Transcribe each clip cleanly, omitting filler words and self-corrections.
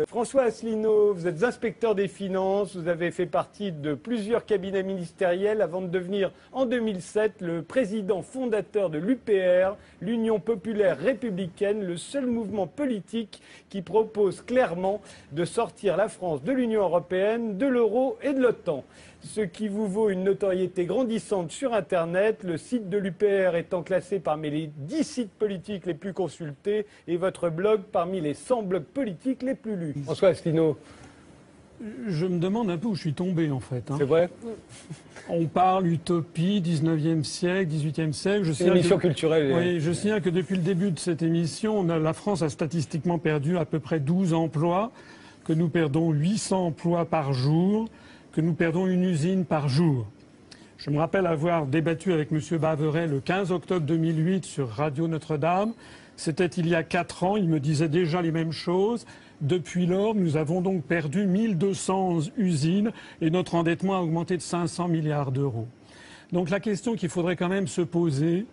François Asselineau, vous êtes inspecteur des finances, vous avez fait partie de plusieurs cabinets ministériels avant de devenir en 2007 le président fondateur de l'UPR, l'Union populaire républicaine, le seul mouvement politique qui propose clairement de sortir la France de l'Union européenne, de l'euro et de l'OTAN. Ce qui vous vaut une notoriété grandissante sur Internet, le site de l'UPR étant classé parmi les 10 sites politiques les plus consultés et votre blog parmi les 100 blogs politiques les plus lus. François Asselineau. Je me demande un peu où je suis tombé, en fait. C'est vrai? On parle utopie, 19e siècle, 18e siècle. C'est une émission culturelle. Oui, je signale que depuis le début de cette émission, la France a statistiquement perdu à peu près 12 emplois, que nous perdons 800 emplois par jour, que nous perdons une usine par jour. Je me rappelle avoir débattu avec M. Baveret le 15 octobre 2008 sur Radio Notre-Dame. C'était il y a 4 ans, il me disait déjà les mêmes choses. Depuis lors, nous avons donc perdu 1200 usines et notre endettement a augmenté de 500 milliards d'euros. Donc la question qu'il faudrait quand même se poser,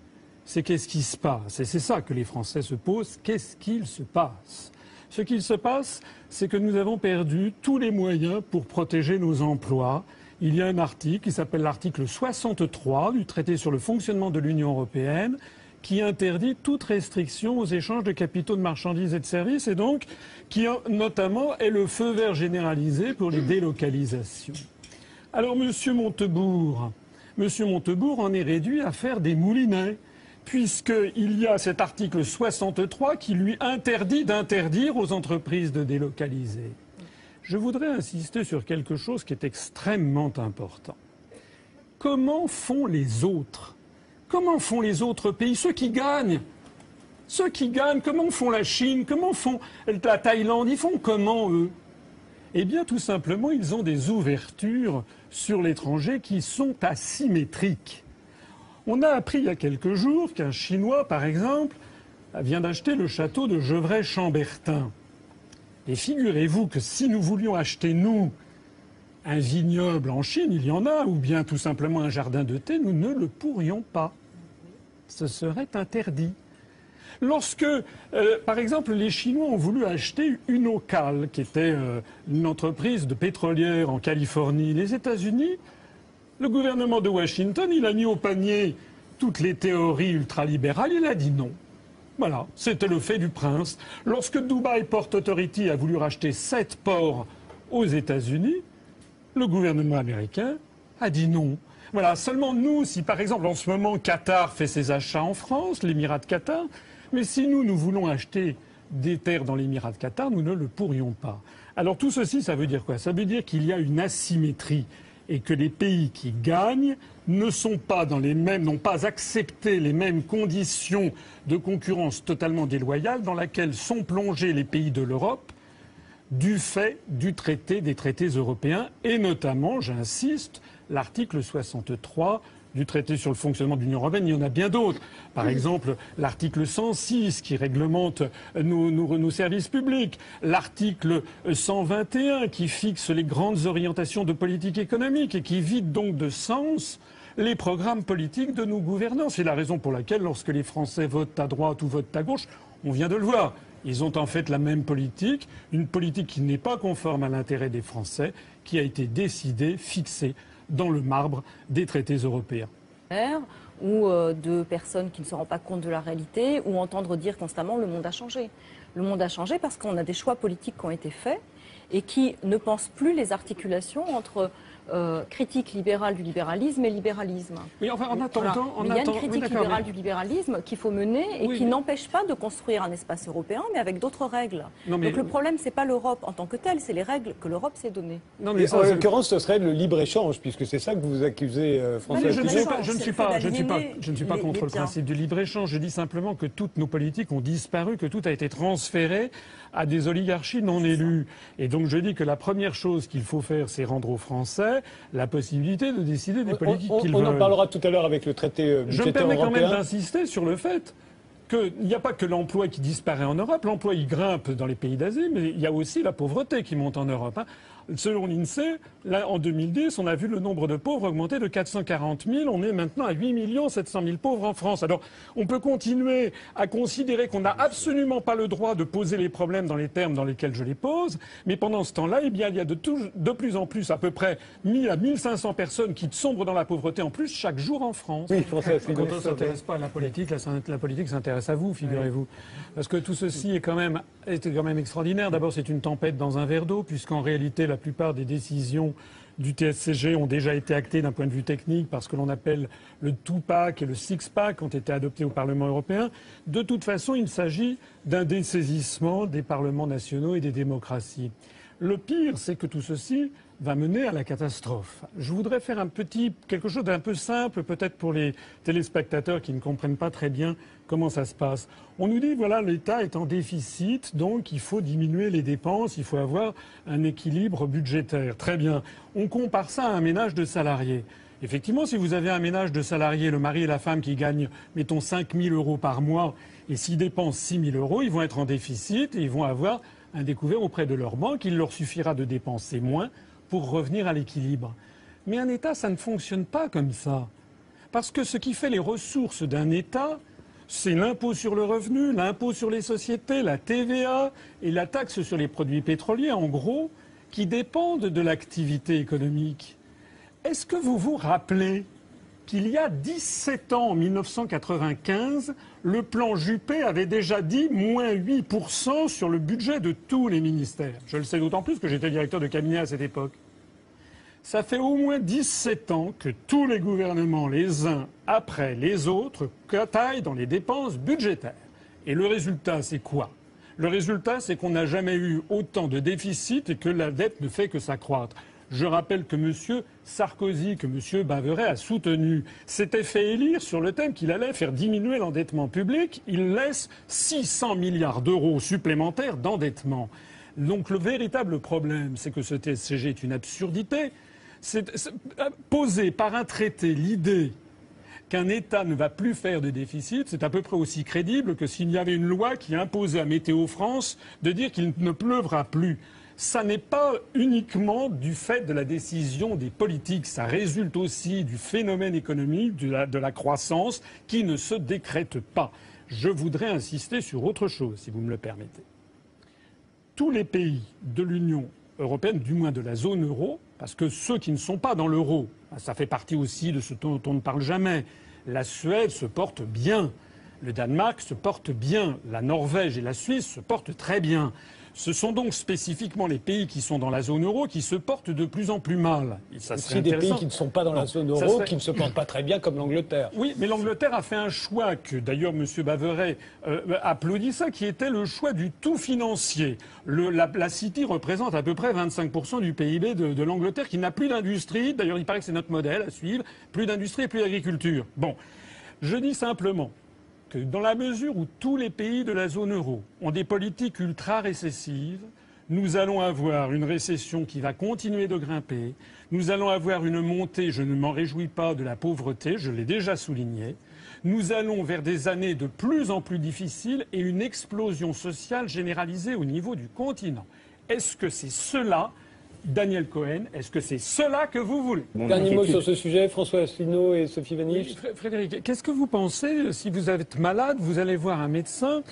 c'est qu'est-ce qui se passe? Et c'est ça que les Français se posent, qu'est-ce qu'il se passe? Ce qu'il se passe, c'est que nous avons perdu tous les moyens pour protéger nos emplois. Il y a un article qui s'appelle l'article 63 du traité sur le fonctionnement de l'Union européenne qui interdit toute restriction aux échanges de capitaux, de marchandises et de services et donc qui notamment est le feu vert généralisé pour les délocalisations. Alors M. Montebourg en est réduit à faire des moulinets, puisqu'il y a cet article 63 qui lui interdit d'interdire aux entreprises de délocaliser. Je voudrais insister sur quelque chose qui est extrêmement important. Comment font les autres? Comment font les autres pays? Ceux qui gagnent, comment font la Chine? Comment font la Thaïlande? Ils font comment, eux? Eh bien, tout simplement, ils ont des ouvertures sur l'étranger qui sont asymétriques. On a appris il y a quelques jours qu'un Chinois, par exemple, vient d'acheter le château de Gevrey-Chambertin. Et figurez-vous que si nous voulions acheter, nous, un vignoble en Chine, il y en a, ou bien tout simplement un jardin de thé, nous ne le pourrions pas. Ce serait interdit. Lorsque, par exemple, les Chinois ont voulu acheter Unocal, qui était une entreprise de pétrolière en Californie, les États-Unis, le gouvernement de Washington, il a mis au panier toutes les théories ultralibérales, il a dit non. Voilà, c'était le fait du prince. Lorsque Dubai Port Authority a voulu racheter 7 ports aux États-Unis, le gouvernement américain a dit non. Voilà, seulement nous, si par exemple en ce moment Qatar fait ses achats en France, l'Émirat de Qatar, mais si nous voulons acheter des terres dans l'Émirat de Qatar, nous ne le pourrions pas. Alors tout ceci, ça veut dire quoi? Ça veut dire qu'il y a une asymétrie et que les pays qui gagnent ne sont pas dans les mêmes, n'ont pas accepté les mêmes conditions de concurrence totalement déloyale dans laquelle sont plongés les pays de l'Europe du fait des traités européens et notamment, j'insiste, l'article 63 du traité sur le fonctionnement de l'Union européenne. Il y en a bien d'autres. Par exemple, l'article 106 qui réglemente nos services publics. L'article 121 qui fixe les grandes orientations de politique économique et qui vide donc de sens les programmes politiques de nos gouvernants. C'est la raison pour laquelle, lorsque les Français votent à droite ou votent à gauche, on vient de le voir. Ils ont en fait la même politique, une politique qui n'est pas conforme à l'intérêt des Français, qui a été décidée, fixée dans le marbre des traités européens. Ou de personnes qui ne se rendent pas compte de la réalité, ou entendre dire constamment le monde a changé. Le monde a changé parce qu'on a des choix politiques qui ont été faits et qui ne pensent plus les articulations entre critique libérale du libéralisme et libéralisme. Oui, enfin, en attendant, il y a une critique libérale du libéralisme qu'il faut mener et qui n'empêche pas de construire un espace européen, mais avec d'autres règles. Donc le problème, c'est pas l'Europe en tant que telle, c'est les règles que l'Europe s'est données. Non, mais en l'occurrence, ce serait le libre-échange, puisque c'est ça que vous accusez, François. Je ne suis pas contre le principe du libre-échange. Je dis simplement que toutes nos politiques ont disparu, que tout a été transféré à des oligarchies non élues. Et donc je dis que la première chose qu'il faut faire, c'est rendre aux Français la possibilité de décider des politiques qu'ils veulent. On en parlera tout à l'heure avec le traité budgétaire européen. Je me permets quand même d'insister sur le fait qu'il n'y a pas que l'emploi qui disparaît en Europe. L'emploi, il grimpe dans les pays d'Asie, mais il y a aussi la pauvreté qui monte en Europe. Selon l'INSEE, là, en 2010, on a vu le nombre de pauvres augmenter de 440 000. On est maintenant à 8 700 000 pauvres en France. Alors, on peut continuer à considérer qu'on n'a absolument pas le droit de poser les problèmes dans les termes dans lesquels je les pose, mais pendant ce temps-là, eh bien, il y a de plus en plus, à peu près 1000 à 1500 personnes qui sombrent dans la pauvreté en plus chaque jour en France. Oui, François Quand on ne s'intéresse pas à la politique, la politique s'intéresse à vous, figurez-vous. Parce que tout ceci est quand même extraordinaire. D'abord, c'est une tempête dans un verre d'eau, puisqu'en réalité, la plupart des décisions du TSCG ont déjà été actées d'un point de vue technique parce que l'on appelle le two-pack et le six-pack ont été adoptés au Parlement européen. De toute façon, il s'agit d'un dessaisissement des parlements nationaux et des démocraties. Le pire, c'est que tout ceci va mener à la catastrophe. Je voudrais faire quelque chose d'un peu simple, peut-être pour les téléspectateurs qui ne comprennent pas très bien comment ça se passe. On nous dit, voilà, l'État est en déficit, donc il faut diminuer les dépenses, il faut avoir un équilibre budgétaire. Très bien. On compare ça à un ménage de salariés. Effectivement, si vous avez un ménage de salariés, le mari et la femme qui gagnent, mettons, 5 000 € par mois, et s'ils dépensent 6 000 €, ils vont être en déficit et ils vont avoir un découvert auprès de leur banque. Il leur suffira de dépenser moins pour revenir à l'équilibre. Mais un État, ça ne fonctionne pas comme ça. Parce que ce qui fait les ressources d'un État, c'est l'impôt sur le revenu, l'impôt sur les sociétés, la TVA et la taxe sur les produits pétroliers, en gros, qui dépendent de l'activité économique. Est-ce que vous vous rappelez qu'il y a 17 ans, en 1995, le plan Juppé avait déjà dit moins 8% sur le budget de tous les ministères. Je le sais d'autant plus que j'étais directeur de cabinet à cette époque. Ça fait au moins 17 ans que tous les gouvernements, les uns après les autres, taillent dans les dépenses budgétaires. Et le résultat, c'est quoi ? Le résultat, c'est qu'on n'a jamais eu autant de déficit et que la dette ne fait que s'accroître. Je rappelle que M. Sarkozy, que M. Baveret a soutenu, s'était fait élire sur le thème qu'il allait faire diminuer l'endettement public. Il laisse 600 milliards d'euros supplémentaires d'endettement. Donc le véritable problème, c'est que ce TSCG est une absurdité. Poser par un traité l'idée qu'un État ne va plus faire de déficit, c'est à peu près aussi crédible que s'il y avait une loi qui imposait à Météo France de dire qu'il ne pleuvra plus. Ça n'est pas uniquement du fait de la décision des politiques, ça résulte aussi du phénomène économique, de la croissance, qui ne se décrète pas. Je voudrais insister sur autre chose, si vous me le permettez. Tous les pays de l'Union européenne, du moins de la zone euro, parce que ceux qui ne sont pas dans l'euro, ça fait partie aussi de ce dont on ne parle jamais. La Suède se porte bien, le Danemark se porte bien, la Norvège et la Suisse se portent très bien. Ce sont donc spécifiquement les pays qui sont dans la zone euro qui se portent de plus en plus mal. Et ça serait des pays qui ne sont pas dans la zone euro, qui ne se portent pas très bien, comme l'Angleterre. Oui, mais l'Angleterre a fait un choix que, d'ailleurs, M. Baveret applaudit ça, qui était le choix du tout financier. La City représente à peu près 25% du PIB de l'Angleterre, qui n'a plus d'industrie. D'ailleurs, il paraît que c'est notre modèle à suivre. Plus d'industrie et plus d'agriculture. Bon, je dis simplement que dans la mesure où tous les pays de la zone euro ont des politiques ultra-récessives, nous allons avoir une récession qui va continuer de grimper, nous allons avoir une montée, je ne m'en réjouis pas, de la pauvreté, je l'ai déjà souligné, nous allons vers des années de plus en plus difficiles et une explosion sociale généralisée au niveau du continent. Est-ce que c'est cela, Daniel Cohen, est-ce que c'est cela que vous voulez? Dernier mot sur ce sujet, François Asselineau et Sophie Vanish. Oui, Frédéric, qu'est-ce que vous pensez si vous êtes malade, vous allez voir un médecin,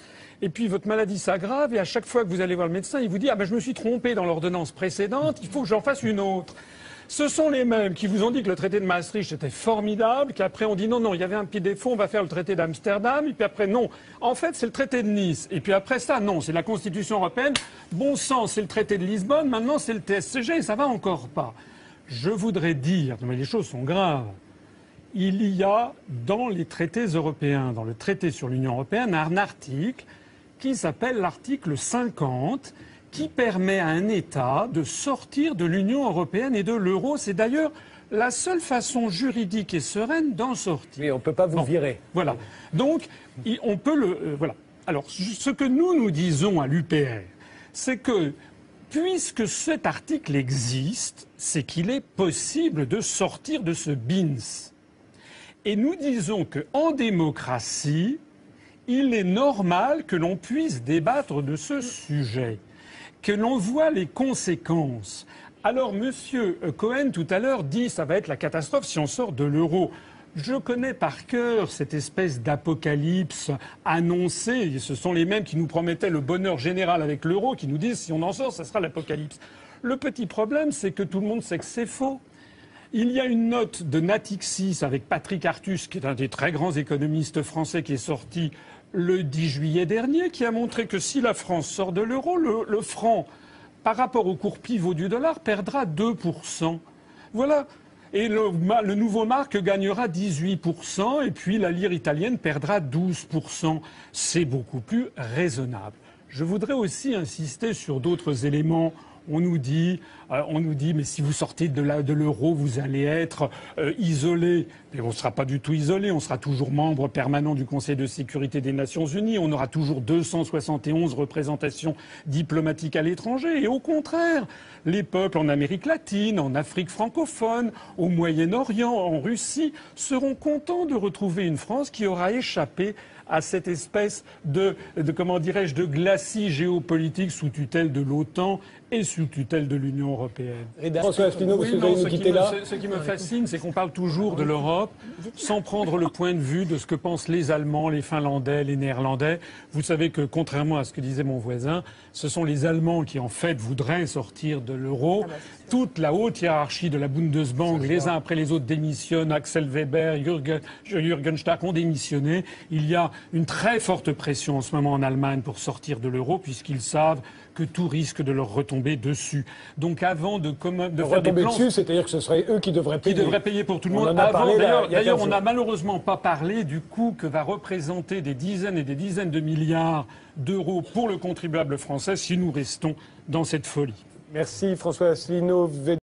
et puis votre maladie s'aggrave, et à chaque fois que vous allez voir le médecin, il vous dit « Ah ben je me suis trompé dans l'ordonnance précédente, il faut que j'en fasse une autre ». Ce sont les mêmes qui vous ont dit que le traité de Maastricht était formidable, qu'après on dit non, non, il y avait un petit défaut, on va faire le traité d'Amsterdam, et puis après non, en fait c'est le traité de Nice, et puis après ça non, c'est la Constitution européenne, bon sang, c'est le traité de Lisbonne, maintenant c'est le TSCG, et ça va encore pas. Je voudrais dire, mais les choses sont graves, il y a dans les traités européens, dans le traité sur l'Union européenne, un article qui s'appelle l'article 50, qui permet à un État de sortir de l'Union européenne et de l'euro. C'est d'ailleurs la seule façon juridique et sereine d'en sortir. Oui, on ne peut pas vous virer. Voilà. Donc, on peut le... voilà. Alors, ce que nous disons à l'UPR, c'est que, puisque cet article existe, c'est qu'il est possible de sortir de ce BINS. Et nous disons qu'en démocratie, il est normal que l'on puisse débattre de ce sujet, que l'on voit les conséquences. Alors, Monsieur Cohen, tout à l'heure, dit ça va être la catastrophe si on sort de l'euro. Je connais par cœur cette espèce d'apocalypse annoncée. Et ce sont les mêmes qui nous promettaient le bonheur général avec l'euro, qui nous disent si on en sort, ça sera l'apocalypse. Le petit problème, c'est que tout le monde sait que c'est faux. Il y a une note de Natixis avec Patrick Artus, qui est un des très grands économistes français, qui est sortie le 10 juillet dernier, qui a montré que si la France sort de l'euro, le franc, par rapport au cours pivot du dollar, perdra 2%. Voilà. Et le nouveau marque gagnera 18%, et puis la lire italienne perdra 12%. C'est beaucoup plus raisonnable. Je voudrais aussi insister sur d'autres éléments. On nous dit, mais si vous sortez de l'euro, vous allez être isolé. Mais on ne sera pas du tout isolé. On sera toujours membre permanent du Conseil de sécurité des Nations Unies. On aura toujours 271 représentations diplomatiques à l'étranger. Et au contraire, les peuples en Amérique latine, en Afrique francophone, au Moyen-Orient, en Russie, seront contents de retrouver une France qui aura échappé à cette espèce de glacis géopolitique sous tutelle de l'OTAN et sous tutelle de l'Union européenne. François Asselineau, vous allez nous quitter là. Ce qui me fascine, c'est qu'on parle toujours de l'Europe sans prendre le point de vue de ce que pensent les Allemands, les Finlandais, les Néerlandais. Vous savez que, contrairement à ce que disait mon voisin, ce sont les Allemands qui, en fait, voudraient sortir de l'euro. Toute la haute hiérarchie de la Bundesbank, les uns après les autres démissionnent. Axel Weber, Jürgen Stark ont démissionné. Il y a une très forte pression en ce moment en Allemagne pour sortir de l'euro, puisqu'ils savent que tout risque de leur retomber dessus. Donc avant de faire des plans... dessus, c'est-à-dire que ce serait eux qui devraient payer. Qui devraient payer pour tout le monde. D'ailleurs, on n'a malheureusement pas parlé du coût que va représenter des dizaines et des dizaines de milliards d'euros pour le contribuable français si nous restons dans cette folie. Merci François Asselineau.